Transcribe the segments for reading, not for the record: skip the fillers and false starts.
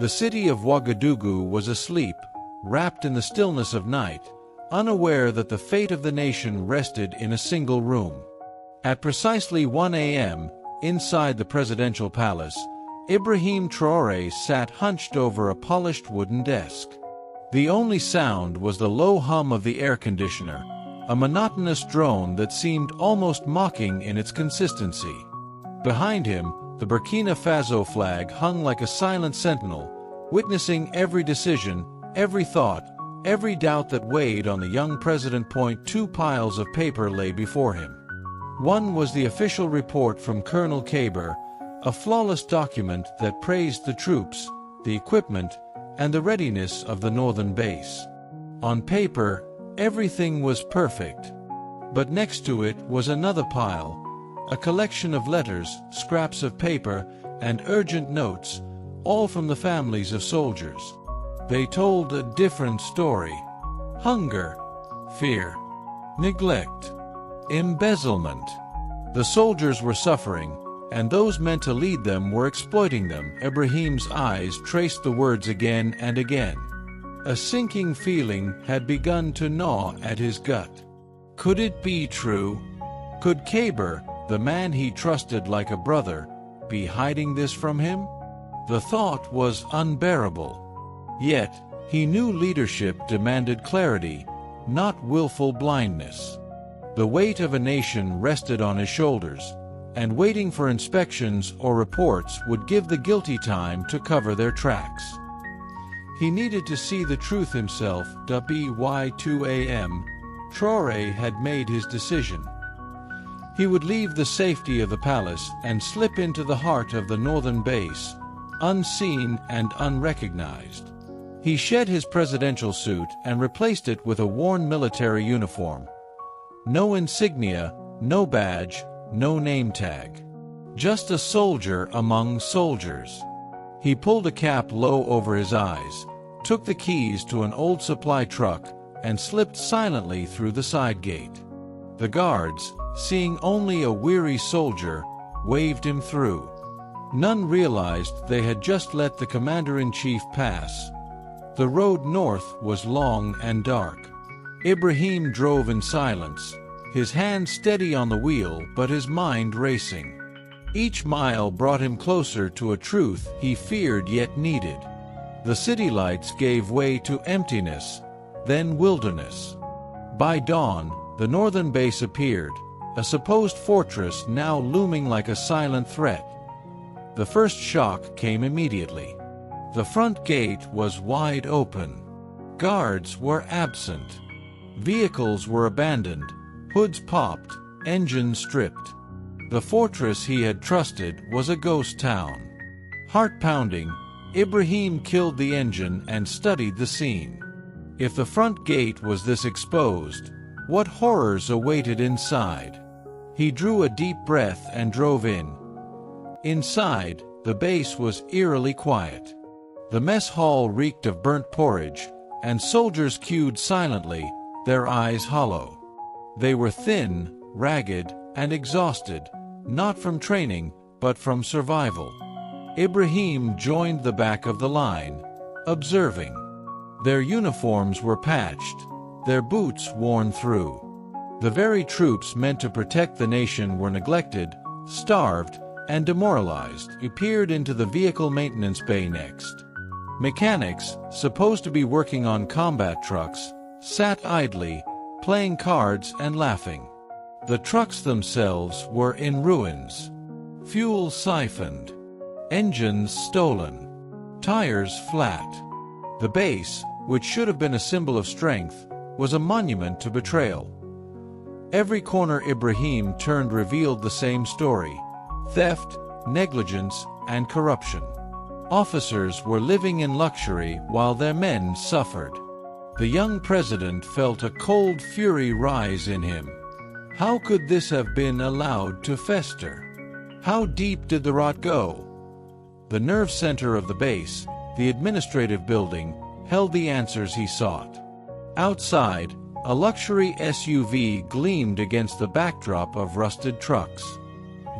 The city of Ouagadougou was asleep, wrapped in the stillness of night, unaware that the fate of the nation rested in a single room. At precisely 1 a.m., inside the presidential palace, Ibrahim Traoré sat hunched over a polished wooden desk. The only sound was the low hum of the air conditioner, a monotonous drone that seemed almost mocking in its consistency. Behind him, the Burkina Faso flag hung like a silent sentinel, witnessing every decision, every thought, every doubt that weighed on the young president. Two piles of paper lay before him. One was the official report from Colonel Kaber, a flawless document that praised the troops, the equipment, and the readiness of the northern base. On paper, everything was perfect. But next to it was another pile, a collection of letters, scraps of paper, and urgent notes, all from the families of soldiers. They told a different story. Hunger, fear, neglect, embezzlement. The soldiers were suffering, and those meant to lead them were exploiting them. Ibrahim's eyes traced the words again and again. A sinking feeling had begun to gnaw at his gut. Could it be true? Could Kaber, the man he trusted like a brother, be hiding this from him? The thought was unbearable. Yet, he knew leadership demanded clarity, not willful blindness. The weight of a nation rested on his shoulders, and waiting for inspections or reports would give the guilty time to cover their tracks. He needed to see the truth himself. By 2 a.m., Traoré had made his decision. He would leave the safety of the palace and slip into the heart of the northern base, unseen and unrecognized. He shed his presidential suit and replaced it with a worn military uniform. No insignia, no badge, no name tag. Just a soldier among soldiers. He pulled a cap low over his eyes, took the keys to an old supply truck, and slipped silently through the side gate. The guards, seeing only a weary soldier, waved him through. None realized they had just let the commander-in-chief pass. The road north was long and dark. Ibrahim drove in silence, his hand steady on the wheel but his mind racing. Each mile brought him closer to a truth he feared yet needed. The city lights gave way to emptiness, then wilderness. By dawn, the northern base appeared, a supposed fortress now looming like a silent threat. The first shock came immediately. The front gate was wide open. Guards were absent. Vehicles were abandoned, hoods popped, engines stripped. The fortress he had trusted was a ghost town. Heart-pounding, Ibrahim killed the engine and studied the scene. If the front gate was this exposed, what horrors awaited inside? He drew a deep breath and drove in. Inside, the base was eerily quiet. The mess hall reeked of burnt porridge, and soldiers queued silently, their eyes hollow. They were thin, ragged, and exhausted, not from training, but from survival. Ibrahim joined the back of the line, observing. Their uniforms were patched, their boots worn through. The very troops meant to protect the nation were neglected, starved, and demoralized. He peered into the vehicle maintenance bay next. Mechanics, supposed to be working on combat trucks, sat idly, playing cards and laughing. The trucks themselves were in ruins. Fuel siphoned. Engines stolen. Tires flat. The base, which should have been a symbol of strength, was a monument to betrayal. Every corner Ibrahim turned revealed the same story: theft, negligence, and corruption. Officers were living in luxury while their men suffered. The young president felt a cold fury rise in him. How could this have been allowed to fester? How deep did the rot go? The nerve center of the base, the administrative building, held the answers he sought. Outside, a luxury SUV gleamed against the backdrop of rusted trucks.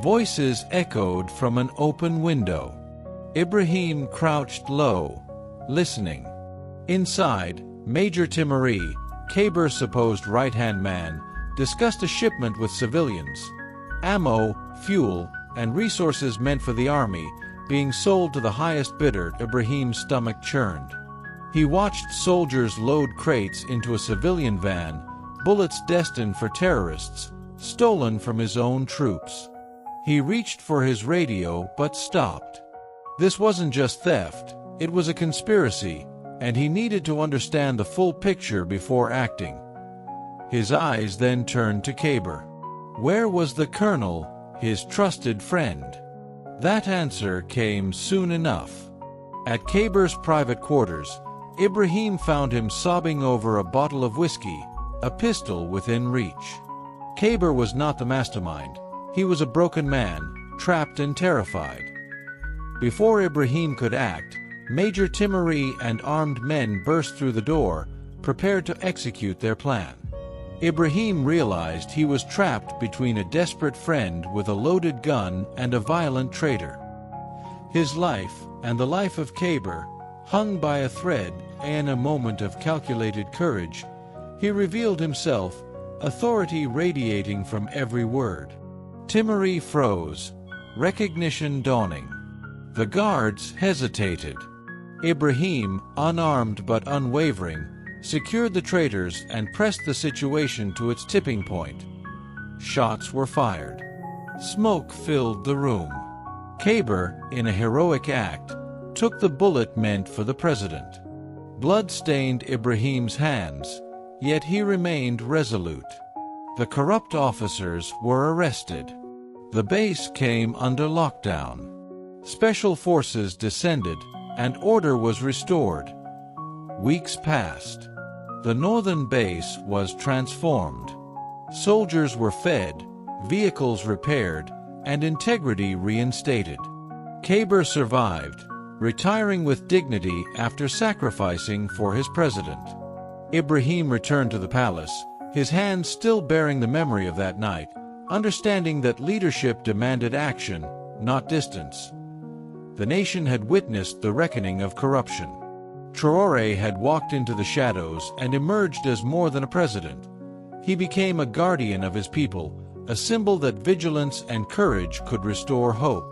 Voices echoed from an open window. Ibrahim crouched low, listening. Inside, Major Timuri, Kaber's supposed right-hand man, discussed a shipment with civilians. Ammo, fuel, and resources meant for the army, being sold to the highest bidder. Ibrahim's stomach churned. He watched soldiers load crates into a civilian van, bullets destined for terrorists, stolen from his own troops. He reached for his radio but stopped. This wasn't just theft, it was a conspiracy, and he needed to understand the full picture before acting. His eyes then turned to Kaber. Where was the colonel, his trusted friend? That answer came soon enough. At Kaber's private quarters, Ibrahim found him sobbing over a bottle of whiskey, a pistol within reach. Kaber was not the mastermind. He was a broken man, trapped and terrified. Before Ibrahim could act, Major Timuri and armed men burst through the door, prepared to execute their plan. Ibrahim realized he was trapped between a desperate friend with a loaded gun and a violent traitor. His life, and the life of Kaber, hung by a thread. In a moment of calculated courage, he revealed himself, authority radiating from every word. Timuri froze, recognition dawning. The guards hesitated. Ibrahim, unarmed but unwavering, secured the traitors and pressed the situation to its tipping point. Shots were fired. Smoke filled the room. Kaber, in a heroic act, took the bullet meant for the president. Blood stained Ibrahim's hands, yet he remained resolute. The corrupt officers were arrested. The base came under lockdown. Special forces descended, and order was restored. Weeks passed. The northern base was transformed. Soldiers were fed, vehicles repaired, and integrity reinstated. Kaber survived, retiring with dignity after sacrificing for his president. Ibrahim returned to the palace, his hands still bearing the memory of that night, understanding that leadership demanded action, not distance. The nation had witnessed the reckoning of corruption. Traoré had walked into the shadows and emerged as more than a president. He became a guardian of his people, a symbol that vigilance and courage could restore hope.